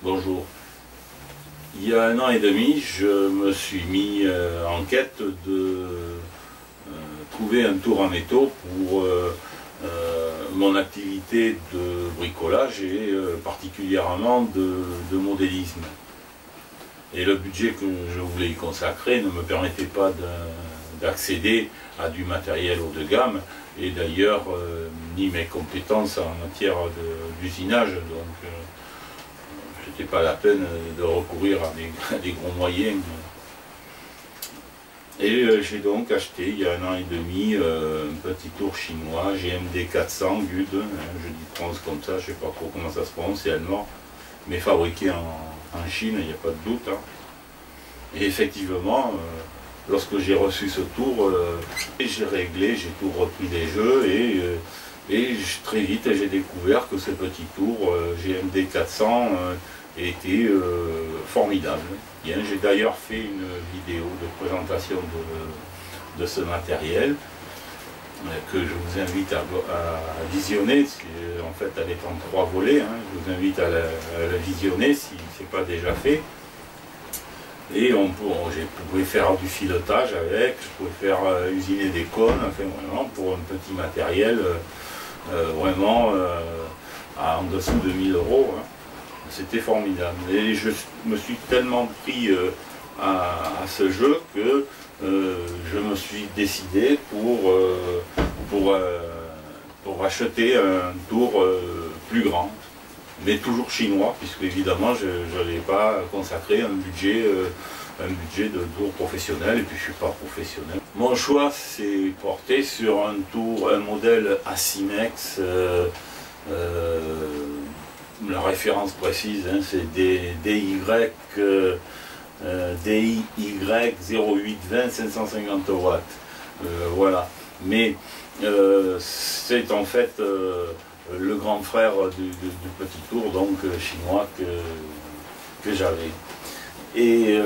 Bonjour. Il y a 1 an et demi, je me suis mis en quête de trouver un tour en métaux pour mon activité de bricolage et particulièrement de modélisme. Et le budget que je voulais y consacrer ne me permettait pas d'accéder à du matériel haut de gamme, et d'ailleurs ni mes compétences en matière d'usinage, donc c'était pas la peine de recourir à des gros moyens. Et j'ai donc acheté il y a 1 an et demi un petit tour chinois GMD 400 GUD, je dis prononce comme ça, je sais pas trop comment ça se prononce, c'est allemand, mais fabriqué en Chine, il n'y a pas de doute. Et effectivement, lorsque j'ai reçu ce tour, j'ai réglé, j'ai tout repris des jeux et très vite j'ai découvert que ce petit tour GMD 400 était formidable. J'ai d'ailleurs fait une vidéo de présentation de ce matériel que je vous invite à visionner. En fait, elle est en 3 volets, je vous invite à la visionner si ce n'est pas déjà fait. Et je pouvais faire du filetage avec, je pouvais faire usiner des cônes, enfin vraiment pour un petit matériel vraiment en dessous de 1000 €. C'était formidable. Et je me suis tellement pris à ce jeu que je me suis décidé pour acheter un tour plus grand, mais toujours chinois, puisque évidemment je n'allais pas consacrer un budget de tour professionnel, et puis je ne suis pas professionnel. Mon choix s'est porté sur un modèle Asimex. La référence précise, c'est DIY 0820 550 watts. Voilà. Mais c'est en fait le grand frère du petit tour, donc chinois, que j'avais. Et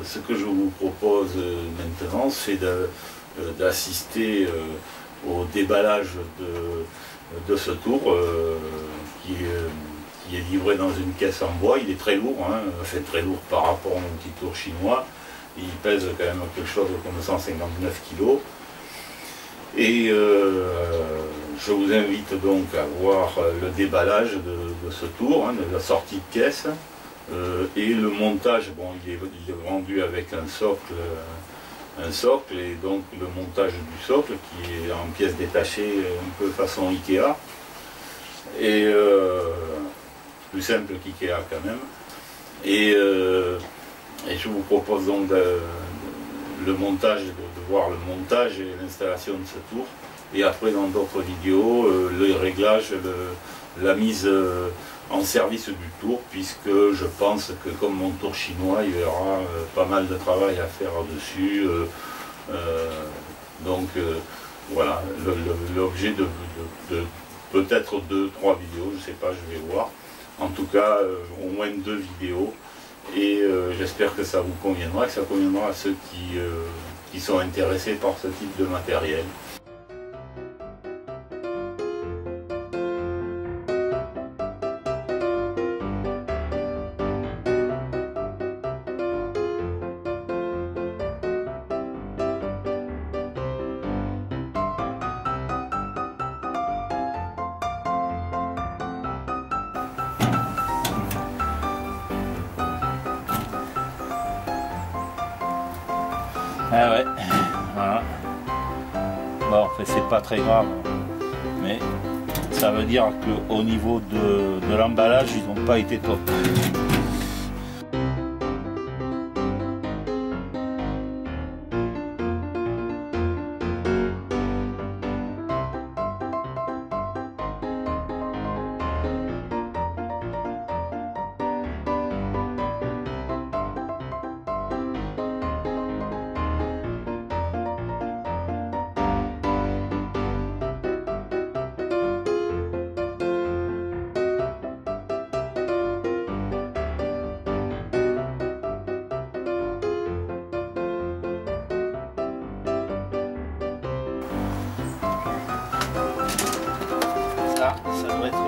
ce que je vous propose maintenant, c'est d'assister au déballage de ce tour qui est livré dans une caisse en bois. Il est très lourd, enfin très lourd par rapport au petit tour chinois. Il pèse quand même quelque chose comme 159 kg. Et je vous invite donc à voir le déballage de ce tour, de la sortie de caisse, et le montage. Bon, il est vendu avec un socle, et donc le montage du socle qui est en pièces détachées un peu façon Ikea, et plus simple qu'Ikea quand même. Et je vous propose donc le montage, de voir le montage et l'installation de ce tour, et après dans d'autres vidéos le réglage, la mise en service du tour, puisque je pense que comme mon tour chinois, il y aura pas mal de travail à faire dessus. Donc voilà, l'objet de peut-être 2-3 vidéos, je ne sais pas, je vais voir. En tout cas, au moins 2 vidéos. Et j'espère que ça vous conviendra, que ça conviendra à ceux qui sont intéressés par ce type de matériel. Ah ouais, voilà. Bon, en fait, c'est pas très grave, mais ça veut dire qu'au niveau de l'emballage, ils n'ont pas été top. Ça doit être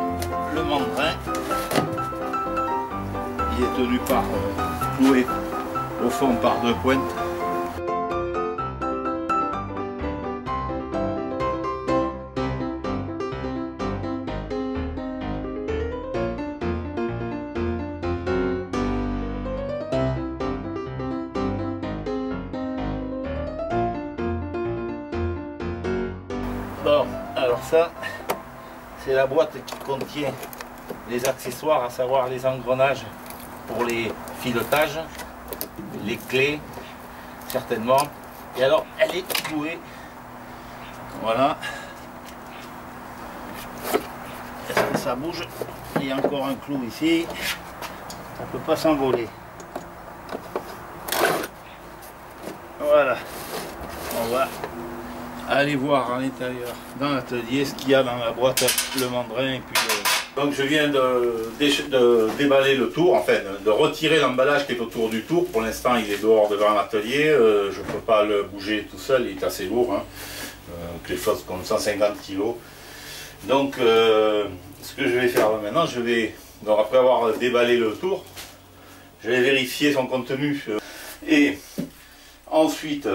le membrane. il est tenu par cloué au fond par 2 pointes. Bon, alors ça, c'est la boîte qui contient les accessoires, à savoir les engrenages pour les filetages, les clés, certainement. Et alors, elle est clouée. Voilà. Est-ce que ça bouge? Il y a encore un clou ici. Ça ne peut pas s'envoler. Voilà. On va aller voir à l'intérieur, dans l'atelier, ce qu'il y a dans la boîte, le mandrin. Et puis, donc je viens de déballer le tour, enfin de retirer l'emballage qui est autour du tour. Pour l'instant il est dehors devant l'atelier, je ne peux pas le bouger tout seul, il est assez lourd, hein. Quelque chose comme 150 kg. Donc ce que je vais faire maintenant, donc après avoir déballé le tour, je vais vérifier son contenu. Et ensuite,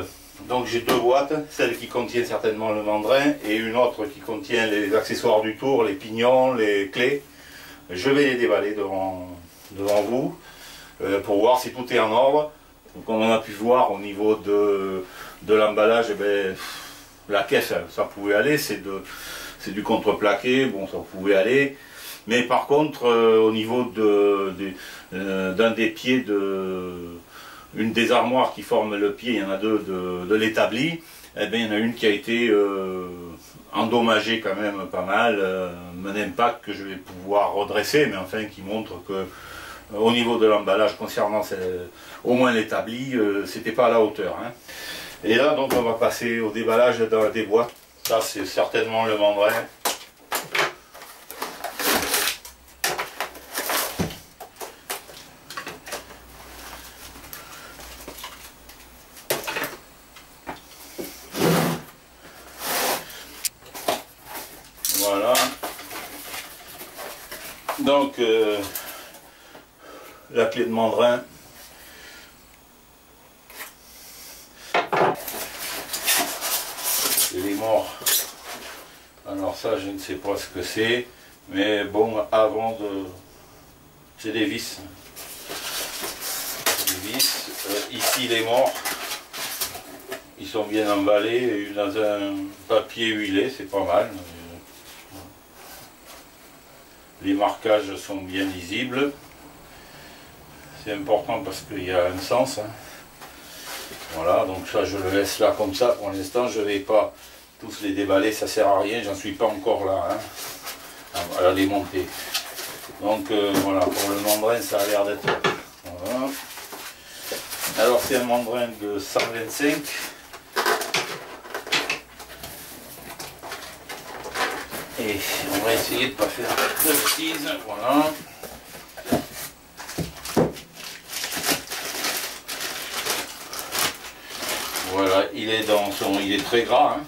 donc j'ai 2 boîtes, celle qui contient certainement le mandrin et une autre qui contient les accessoires du tour, les pignons, les clés. Je vais les déballer devant vous pour voir si tout est en ordre. Comme on a pu voir au niveau de l'emballage, eh ben, la caisse ça pouvait aller, c'est du contreplaqué, bon ça pouvait aller. Mais par contre au niveau d'un des pieds une des armoires qui forment le pied, il y en a 2 de l'établi, eh bien, il y en a une qui a été endommagée quand même pas mal, un impact que je vais pouvoir redresser, mais enfin qui montre que au niveau de l'emballage concernant au moins l'établi, c'était pas à la hauteur, hein. Et là donc on va passer au déballage des boîtes. Ça c'est certainement le mandrin. Voilà. Donc la clé de mandrin. Et les morts. Alors ça je ne sais pas ce que c'est, mais bon avant de. C'est des vis. Des vis. Ici les morts. Ils sont bien emballés dans un papier huilé, c'est pas mal. Les marquages sont bien lisibles. C'est important parce qu'il y a un sens, hein. Voilà, donc ça je le laisse là comme ça pour l'instant. Je ne vais pas tous les déballer, ça sert à rien, j'en suis pas encore là, hein, à la démonter. Donc voilà, pour le mandrin ça a l'air d'être. Voilà. Alors c'est un mandrin de 125. Et on va essayer de ne pas faire de bêtises, voilà. Voilà, il est très gras, hein.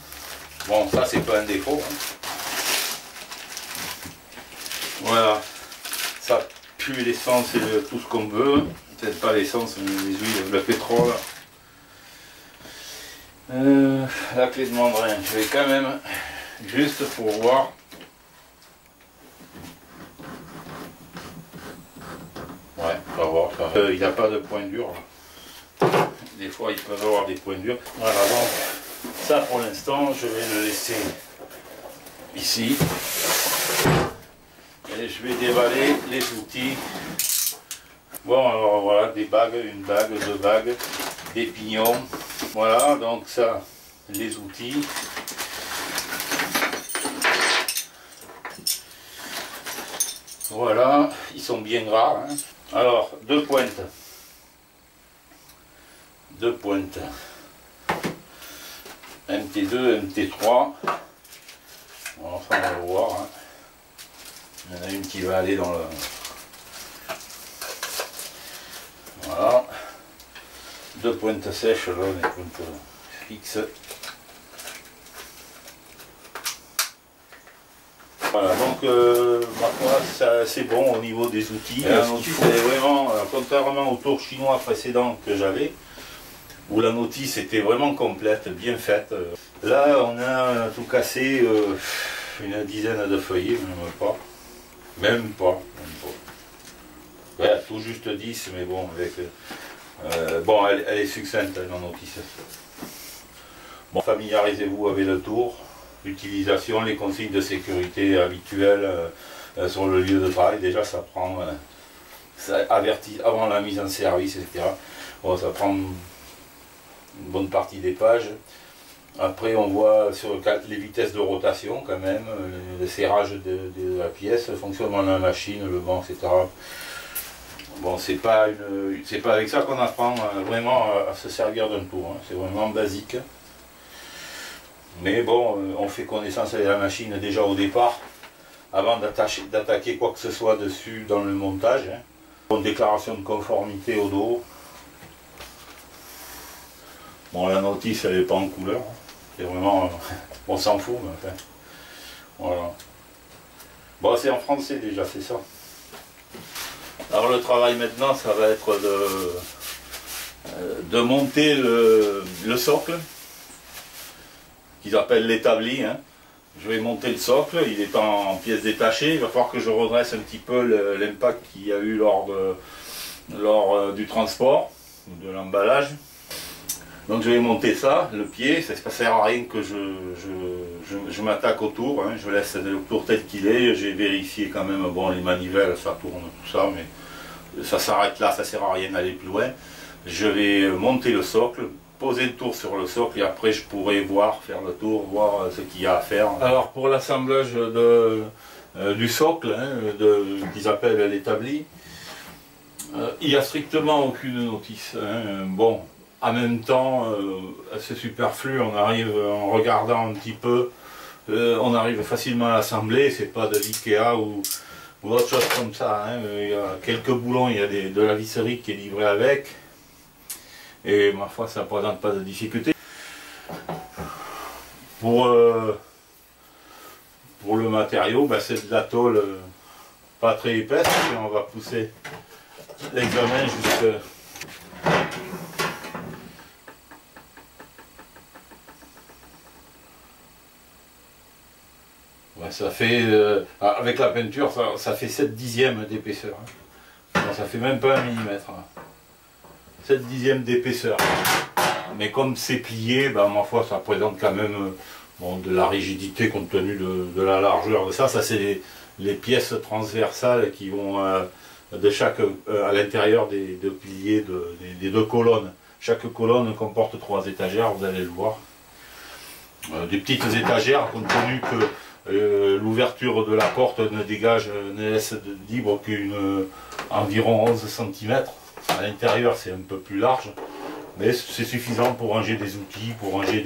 Bon, ça c'est pas un défaut, hein. Voilà, ça pue l'essence et tout ce qu'on veut. Peut-être pas l'essence, mais les huiles, le pétrole. La clé de mandrin, je vais quand même juste pour voir. Ouais, on va voir. Il n'y a pas de point dur. Des fois, ils peuvent avoir des points durs. Voilà, donc ça pour l'instant, je vais le laisser ici. Et je vais déballer les outils. Bon, alors voilà, des bagues, une bague, 2 bagues, des pignons. Voilà, donc ça, les outils. Voilà, ils sont bien gras, hein. Alors, 2 pointes. 2 pointes. MT2, MT3. Enfin, on va voir, hein. Il y en a une qui va aller dans le... Voilà. 2 pointes sèches, là, des pointes fixes. Voilà, donc ma foi, c'est bon au niveau des outils. La notice, elle est vraiment, contrairement au tour chinois précédent que j'avais, où la notice était vraiment complète, bien faite. Là, on a tout cassé, une dizaine de feuillets, même pas. Même pas. Ouais, tout juste 10, mais bon, avec. Bon, elle est succincte, la notice. Bon, familiarisez-vous avec le tour. Utilisation, les consignes de sécurité habituelles sur le lieu de travail. Déjà, ça prend. Ça avertit avant la mise en service, etc. Bon, ça prend une bonne partie des pages. Après, on voit sur les vitesses de rotation, quand même, le serrage de la pièce, le fonctionnement de la machine, le banc, etc. Bon, c'est pas avec ça qu'on apprend vraiment à se servir d'un tour, hein. C'est vraiment basique. Mais bon, on fait connaissance avec la machine déjà au départ, avant d'attaquer quoi que ce soit dessus dans le montage, hein. Une déclaration de conformité au dos. Bon, la notice, elle n'est pas en couleur. C'est vraiment... on s'en fout, mais enfin... Voilà. Bon, c'est en français déjà, c'est ça. Alors le travail maintenant, ça va être de monter le socle, qu'ils appellent l'établi, hein. Je vais monter le socle, il est en pièces détachées, il va falloir que je redresse un petit peu l'impact qu'il y a eu lors du transport, de l'emballage. Donc je vais monter ça, le pied, ça ne sert à rien que je m'attaque au tour, hein. Je laisse le tour tel qu'il est, j'ai vérifié quand même, bon les manivelles ça tourne tout ça, mais ça s'arrête là, ça ne sert à rien d'aller plus loin. Je vais monter le socle, poser le tour sur le socle et après je pourrai faire le tour, voir ce qu'il y a à faire. Alors pour l'assemblage du socle, hein, qu'ils appellent l'établi, il n'y a strictement aucune notice, hein. Bon, en même temps, c'est superflu, on arrive en regardant un petit peu, on arrive facilement à l'assembler, c'est pas de l'IKEA ou autre chose comme ça, hein. Il y a quelques boulons, il y a de la visserie qui est livrée avec, et ma foi ça ne présente pas de difficulté. Pour le matériau, ben, c'est de la tôle pas très épaisse, et on va pousser l'examen jusque... Ça fait, avec la peinture, ça fait 7/10 d'épaisseur, hein. Ça fait même pas 1 millimètre, hein. 7/10 d'épaisseur. Mais comme c'est plié, ben, ma foi, ça présente quand même bon, de la rigidité compte tenu de la largeur de ça. Ça, c'est les pièces transversales qui vont à l'intérieur des deux piliers, des deux colonnes. Chaque colonne comporte 3 étagères, vous allez le voir. Des petites étagères, compte tenu que l'ouverture de la porte ne laisse libre qu'environ 11 cm. À l'intérieur c'est un peu plus large, mais c'est suffisant pour ranger des outils, pour ranger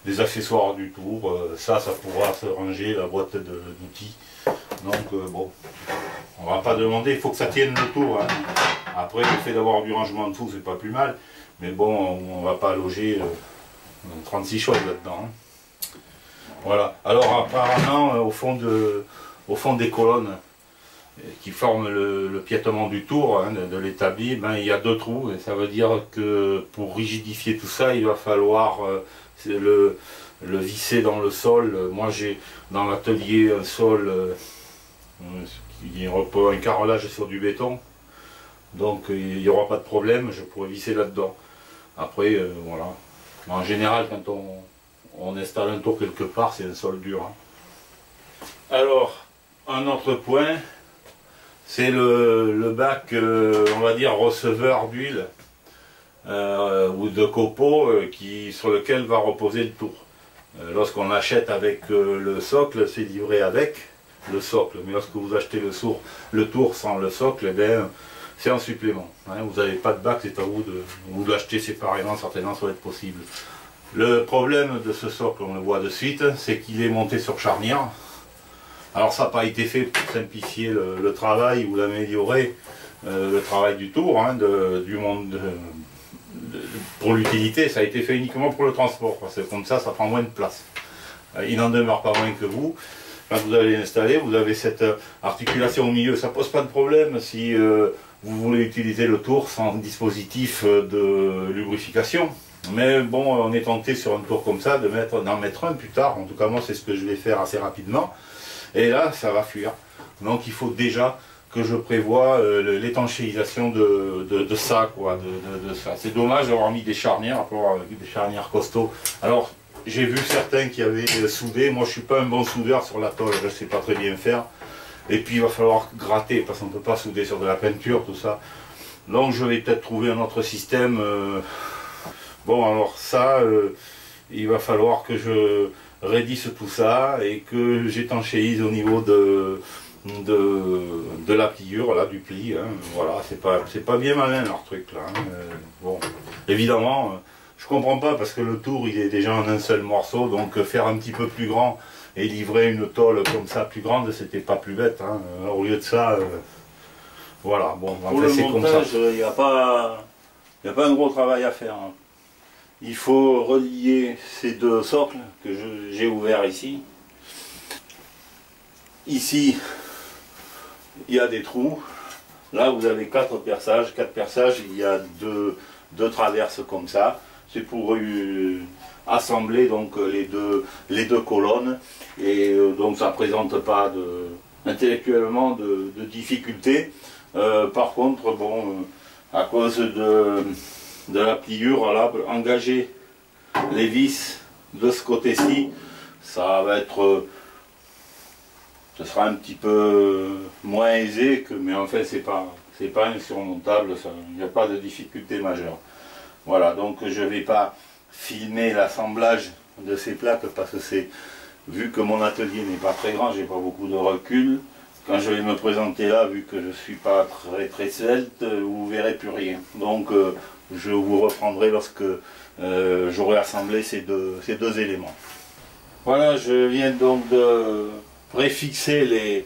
des accessoires du tour. Ça pourra se ranger, la boîte d'outils. Donc bon, on va pas demander, il faut que ça tienne le tour, hein. Après le fait d'avoir du rangement en dessous c'est pas plus mal, mais bon, on va pas loger 36 choses là-dedans, hein. Voilà, alors apparemment au fond des colonnes qui forment le piétement du tour, hein, de l'établi, ben, il y a 2 trous, et ça veut dire que pour rigidifier tout ça, il va falloir le visser dans le sol. Moi j'ai dans l'atelier un sol qui repose un carrelage sur du béton, donc il n'y aura pas de problème, je pourrai visser là-dedans. Après, voilà, en général quand on installe un tour quelque part, c'est un sol dur, hein. Alors, un autre point, c'est le bac, on va dire, receveur d'huile ou de copeaux sur lequel va reposer le tour. Lorsqu'on achète avec le socle, c'est livré avec le socle. Mais lorsque vous achetez le tour sans le socle, eh c'est en supplément, hein. Vous n'avez pas de bac, c'est à vous de l'acheter séparément, certainement ça va être possible. Le problème de ce socle, on le voit de suite, c'est qu'il est monté sur charnière. Alors ça n'a pas été fait pour simplifier le travail ou l'améliorer, le travail du tour, hein, pour l'utilité, ça a été fait uniquement pour le transport, parce que comme ça prend moins de place. Il n'en demeure pas moins que vous, quand vous allez l'installer, vous avez cette articulation au milieu. Ça pose pas de problème si vous voulez utiliser le tour sans dispositif de lubrification. Mais bon, on est tenté sur un tour comme ça d'en mettre un plus tard. En tout cas, moi, c'est ce que je vais faire assez rapidement. Et là, ça va fuir. Donc, il faut déjà que je prévoie l'étanchéisation de ça, quoi. De ça. C'est dommage d'avoir mis des charnières, des charnières costauds. Alors, j'ai vu certains qui avaient soudé. Moi, je suis pas un bon soudeur sur la tôle. Je sais pas très bien faire. Et puis, il va falloir gratter parce qu'on ne peut pas souder sur de la peinture, tout ça. Donc, je vais peut-être trouver un autre système. Bon, alors ça, il va falloir que je raidisse tout ça et que j'étanchéise au niveau de la pliure, là, du pli. Hein. Voilà, c'est pas bien malin leur truc là. Hein. Bon, évidemment, je comprends pas parce que le tour il est déjà en un seul morceau, donc faire un petit peu plus grand et livrer une tôle comme ça plus grande, c'était pas plus bête. Hein. Au lieu de ça, voilà. Bon, pour le montage, il n'y a pas un gros travail à faire. Hein. Il faut relier ces deux socles que j'ai ouverts ici. Ici, il y a des trous. Là, vous avez 4 perçages. 4 perçages, il y a deux traverses comme ça. C'est pour assembler donc les deux colonnes. Et donc, ça ne présente pas intellectuellement de difficultés. Par contre, bon, à cause de la pliure, là, engager les vis de ce côté-ci, ça va être, ce sera un petit peu moins aisé, mais en fait c'est pas insurmontable, il n'y a pas de difficulté majeure. Voilà, donc je ne vais pas filmer l'assemblage de ces plaques parce que vu que mon atelier n'est pas très grand, j'ai pas beaucoup de recul. Quand je vais me présenter là, vu que je ne suis pas très svelte, vous ne verrez plus rien. Donc je vous reprendrai lorsque j'aurai assemblé ces deux éléments. Voilà, je viens donc de préfixer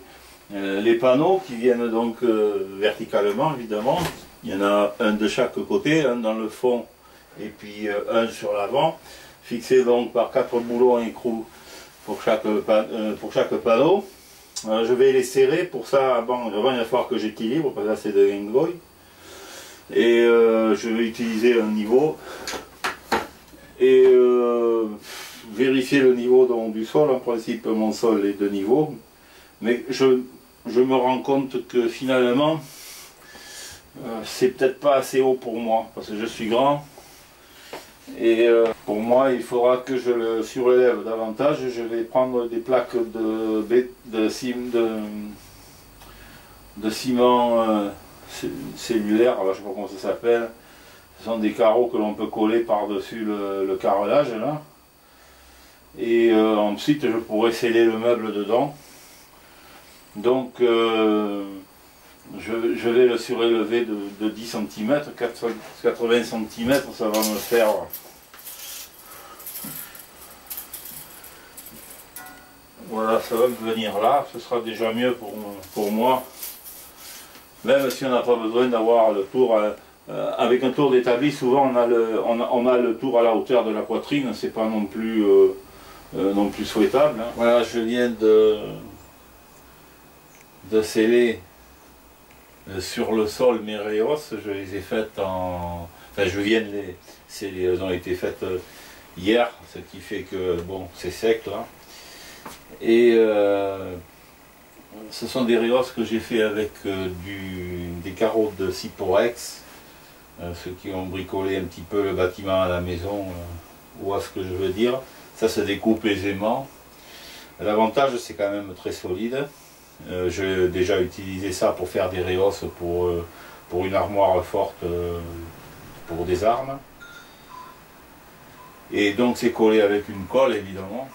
les panneaux qui viennent donc verticalement évidemment. Il y en a un de chaque côté, un dans le fond et puis un sur l'avant, fixé donc par 4 boulons écrous pour chaque panneau. Je vais les serrer, pour ça avant il va falloir que j'équilibre, parce que là c'est de Game Boy. Et je vais utiliser un niveau et vérifier le niveau du sol. En principe mon sol est de niveau, mais je me rends compte que finalement c'est peut-être pas assez haut pour moi, parce que je suis grand et pour moi il faudra que je le surélève davantage. Je vais prendre des plaques de ciment cellulaire, alors je ne sais pas comment ça s'appelle. Ce sont des carreaux que l'on peut coller par-dessus le carrelage là. Et ensuite je pourrais sceller le meuble dedans. Donc je vais le surélever de 10 cm, 80 cm, ça va me faire voilà, ça va me venir là, ce sera déjà mieux pour moi. Même si on n'a pas besoin d'avoir le tour, avec un tour d'établi, souvent on a le tour à la hauteur de la poitrine, c'est pas non plus souhaitable. Hein. Voilà, je viens de sceller sur le sol mes rayos, je les ai faites enfin je viens de les sceller, elles ont été faites hier, ce qui fait que bon, c'est sec là. Et ce sont des rayos que j'ai fait avec des carreaux de Cyporex, ceux qui ont bricolé un petit peu le bâtiment à la maison, voient ce que je veux dire. Ça se découpe aisément. L'avantage c'est quand même très solide. J'ai déjà utilisé ça pour faire des rayos pour une armoire forte pour des armes. Et donc c'est collé avec une colle évidemment.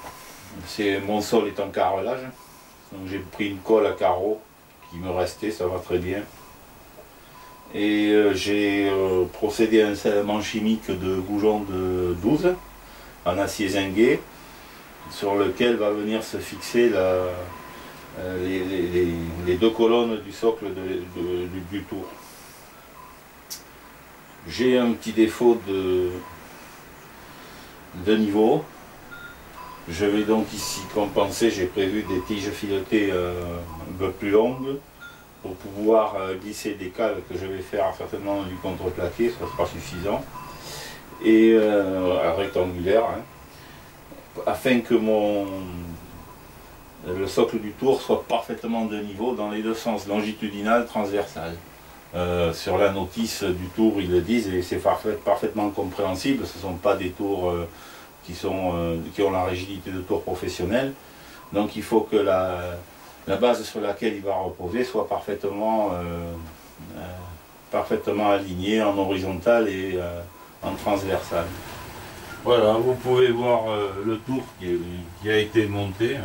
Mon sol est en carrelage. Donc j'ai pris une colle à carreaux qui me restait, ça va très bien. Et j'ai procédé à un scellement chimique de goujon de 12 en acier zingué, sur lequel va venir se fixer les deux colonnes du socle du tour. J'ai un petit défaut de niveau. Je vais donc ici compenser, j'ai prévu des tiges filetées un peu plus longues pour pouvoir glisser des cales que je vais faire certainement du contreplaqué, ça sera suffisant, et rectangulaire, hein, afin que le socle du tour soit parfaitement de niveau dans les deux sens, longitudinal, transversal. Sur la notice du tour, ils le disent et c'est parfaitement compréhensible, ce ne sont pas des tours qui ont la rigidité de tour professionnel, donc il faut que la base sur laquelle il va reposer soit parfaitement alignée en horizontal et en transversal. Voilà, vous pouvez voir le tour qui a été monté, hein.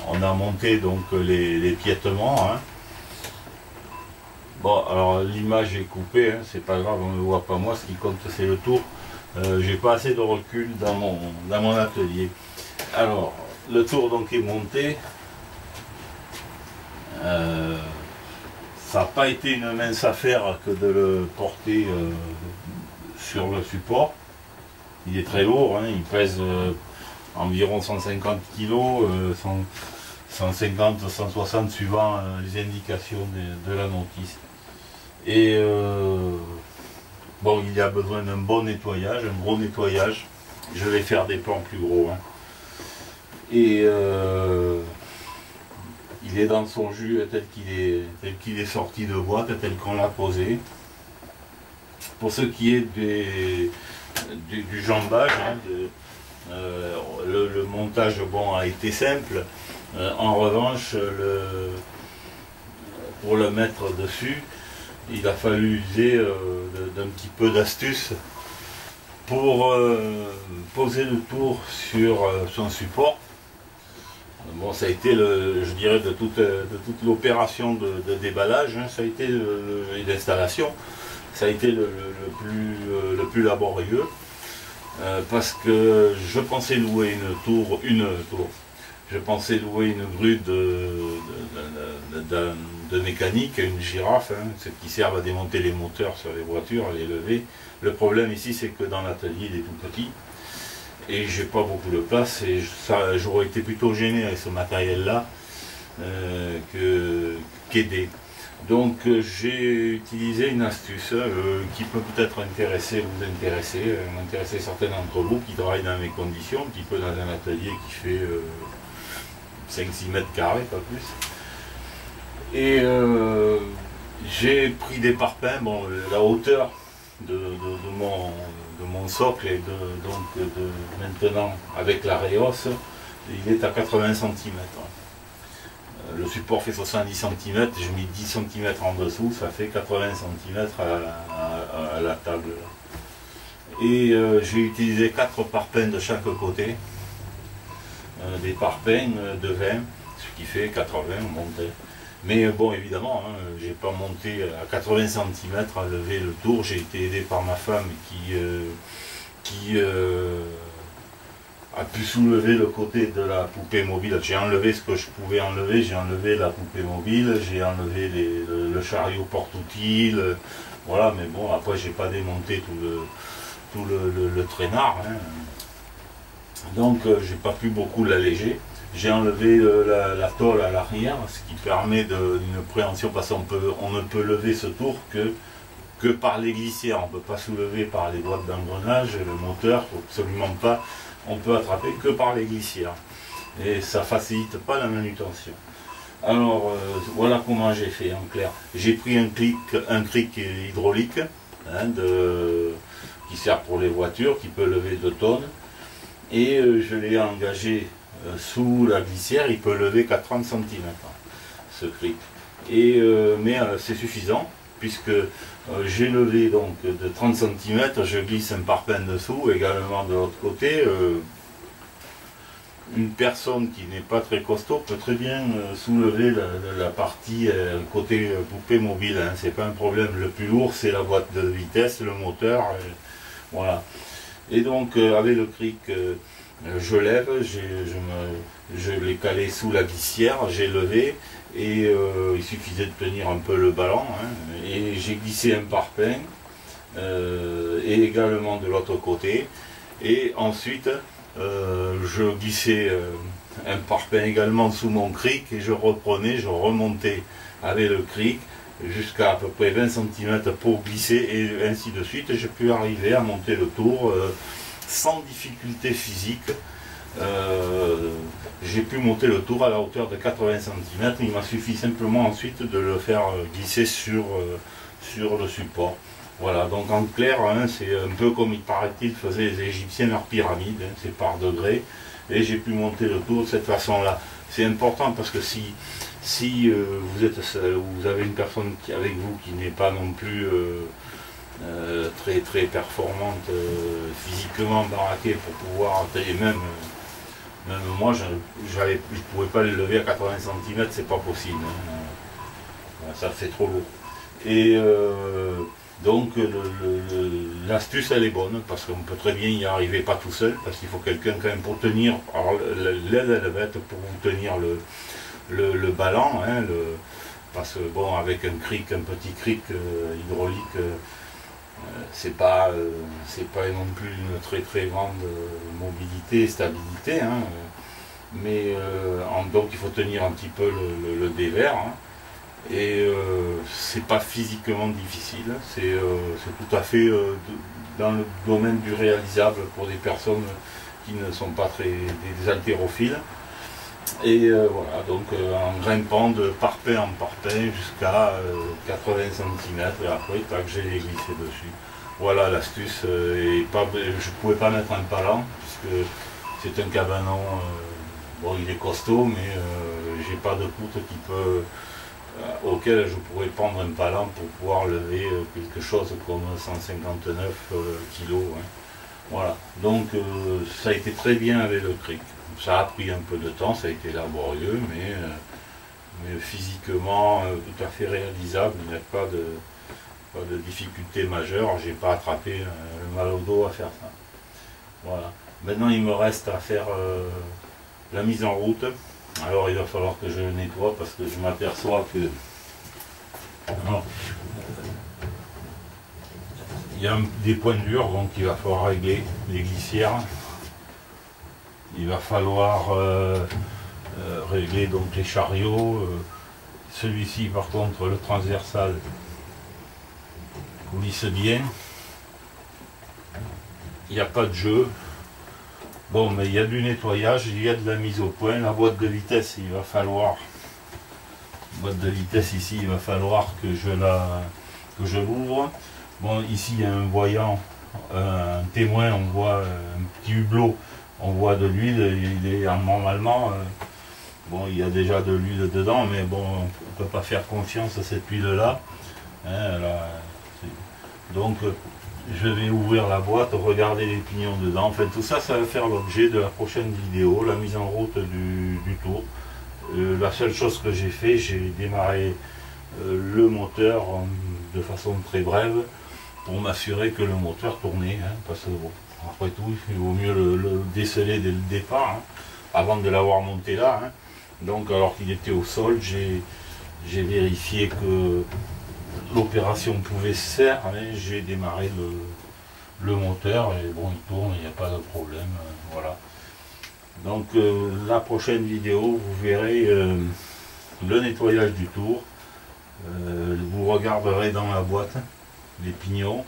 On a monté donc les piétements, hein. Bon, alors l'image est coupée, hein, c'est pas grave, on ne le voit pas moi, ce qui compte c'est le tour. J'ai pas assez de recul dans mon atelier. Alors, le tour donc est monté. Ça n'a pas été une mince affaire que de le porter sur le support. Il est très lourd, hein, il pèse environ 150 kg, 150, 160 suivant les indications de la notice. Et bon, il y a besoin d'un bon nettoyage, un gros nettoyage. Je vais faire des plans plus gros, hein. Et il est dans son jus tel qu'il est sorti de boîte, tel qu'on l'a posé. Pour ce qui est du jambage, hein, le montage bon, a été simple. En revanche, pour le mettre dessus, il a fallu user d'un petit peu d'astuce pour poser le tour sur son support. Bon, ça a été, je dirais, de toute l'opération de déballage, hein, ça a été et d'installation, ça a été le plus laborieux, parce que je pensais louer je pensais louer une grue de mécanique, une girafe, hein, ce qui servent à démonter les moteurs sur les voitures, à les lever. Le problème ici, c'est que dans l'atelier, il est tout petit et j'ai pas beaucoup de place et j'aurais été plutôt gêné avec ce matériel-là qu'aider. Donc j'ai utilisé une astuce qui peut peut-être vous intéresser certains d'entre vous qui travaillent dans mes conditions, un petit peu dans un atelier qui fait 5-6 mètres carrés, pas plus. Et j'ai pris des parpaings, bon, la hauteur de mon socle et donc maintenant avec la réhausse, il est à 80 cm. Le support fait 70 cm, j'ai mis 10 cm en dessous, ça fait 80 cm à la table. Et j'ai utilisé 4 parpaings de chaque côté, des parpaings de 20, ce qui fait 80 monté. Mais bon, évidemment, hein, j'ai pas monté à 80 cm à lever le tour, j'ai été aidé par ma femme qui a pu soulever le côté de la poupée mobile. J'ai enlevé ce que je pouvais enlever, j'ai enlevé la poupée mobile, j'ai enlevé le chariot porte-outils, voilà, mais bon, après j'ai pas démonté tout le traînard, hein. Donc j'ai pas pu beaucoup l'alléger. J'ai enlevé la tôle à l'arrière, ce qui permet une préhension, parce qu'on ne peut lever ce tour que par les glissières. On ne peut pas soulever par les boîtes d'engrenage, le moteur, absolument pas. On peut attraper que par les glissières. Et ça ne facilite pas la manutention. Alors voilà comment j'ai fait en clair. J'ai pris un cric hydraulique, hein, qui sert pour les voitures, qui peut lever 2 tonnes. Et je l'ai engagé sous la glissière, il peut lever qu'à 30 cm ce cric. Et mais c'est suffisant, puisque j'ai levé donc de 30 cm, je glisse un parpaing dessous, également de l'autre côté. Une personne qui n'est pas très costaud peut très bien soulever la partie côté poupée mobile, hein, c'est pas un problème. Le plus lourd c'est la boîte de vitesse, le moteur, voilà. Et donc avec le cric, je lève, je l'ai calé sous la glissière, j'ai levé et il suffisait de tenir un peu le ballon, hein, et j'ai glissé un parpaing et également de l'autre côté, et ensuite je glissais un parpaing également sous mon cric et je reprenais, je remontais avec le cric jusqu'à peu près 20 cm pour glisser et ainsi de suite. J'ai pu arriver à monter le tour sans difficulté physique. J'ai pu monter le tour à la hauteur de 80 cm. Il m'a suffi simplement ensuite de le faire glisser sur le support. Voilà, donc en clair, hein, c'est un peu comme il paraît-il faisaient les Égyptiens leur pyramide, hein, c'est par degrés, et j'ai pu monter le tour de cette façon-là. C'est important parce que si vous avez une personne avec vous qui n'est pas non plus très performante physiquement baraquée pour pouvoir, et même moi je ne pouvais pas le lever à 80 cm, c'est pas possible, hein. Ça fait trop lourd. Et donc l'astuce elle est bonne parce qu'on peut très bien y arriver pas tout seul, parce qu'il faut quelqu'un quand même pour tenir. Alors l'aide elle va être pour vous tenir le ballon, hein, parce que bon, avec un petit cric hydraulique, c'est pas non plus une très grande mobilité et stabilité, hein, mais donc il faut tenir un petit peu le dévers, hein, et c'est pas physiquement difficile, c'est tout à fait dans le domaine du réalisable pour des personnes qui ne sont pas des haltérophiles. Et voilà, donc en grimpant de parpaing en parpaing jusqu'à 80 cm, et après tac, j'ai glissé dessus. Voilà l'astuce, et je ne pouvais pas mettre un palan puisque c'est un cabanon, bon il est costaud, mais j'ai pas de poutre auquel je pourrais prendre un palan pour pouvoir lever quelque chose comme 159 kg. Hein. Voilà, donc ça a été très bien avec le cric. Ça a pris un peu de temps, ça a été laborieux, mais physiquement tout à fait réalisable. Il n'y a pas de difficulté majeure. J'ai pas attrapé le mal au dos à faire ça. Voilà. Maintenant il me reste à faire la mise en route. Alors il va falloir que je le nettoie parce que je m'aperçois que il y a des points durs, donc il va falloir régler les glissières. Il va falloir régler donc les chariots. Celui-ci par contre, le transversal, coulisse bien. Il n'y a pas de jeu. Bon, mais il y a du nettoyage, il y a de la mise au point. La boîte de vitesse, il va falloir ici, il va falloir que je l'ouvre. Bon, ici il y a un voyant, un témoin, on voit un petit hublot. On voit de l'huile, normalement, bon, il y a déjà de l'huile dedans, mais bon, on ne peut pas faire confiance à cette huile-là. Hein, donc, je vais ouvrir la boîte, regarder les pignons dedans. Enfin, tout ça, ça va faire l'objet de la prochaine vidéo, la mise en route du tour. La seule chose que j'ai fait, j'ai démarré le moteur de façon très brève pour m'assurer que le moteur tournait, hein, parce que bon, après tout, il vaut mieux le déceler dès le départ, hein, avant de l'avoir monté là. Hein. Donc alors qu'il était au sol, j'ai vérifié que l'opération pouvait se faire, et j'ai démarré le moteur, et bon, il tourne, il n'y a pas de problème, voilà. Donc la prochaine vidéo, vous verrez le nettoyage du tour, vous regarderez dans la boîte les pignons,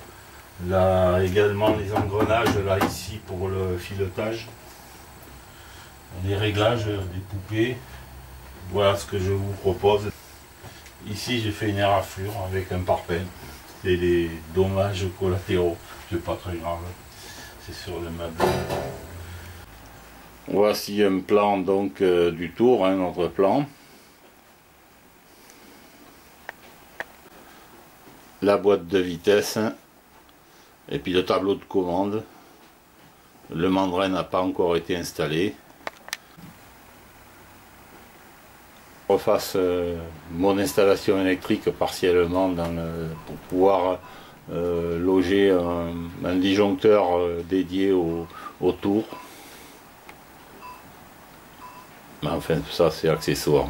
là également les engrenages là ici pour le filetage, les réglages des poupées. Voilà ce que je vous propose. Ici j'ai fait une éraflure avec un parpaing, c'est des dommages collatéraux, c'est pas très grave, c'est sur le meuble. Voici un plan donc du tour, hein, notre plan. La boîte de vitesse et puis le tableau de commande. Le mandrin n'a pas encore été installé. Je refasse mon installation électrique partiellement pour pouvoir loger un disjoncteur dédié au tour. Mais enfin tout ça c'est accessoire.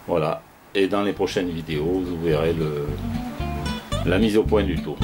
Voilà. Et dans les prochaines vidéos vous verrez la mise au point du tour.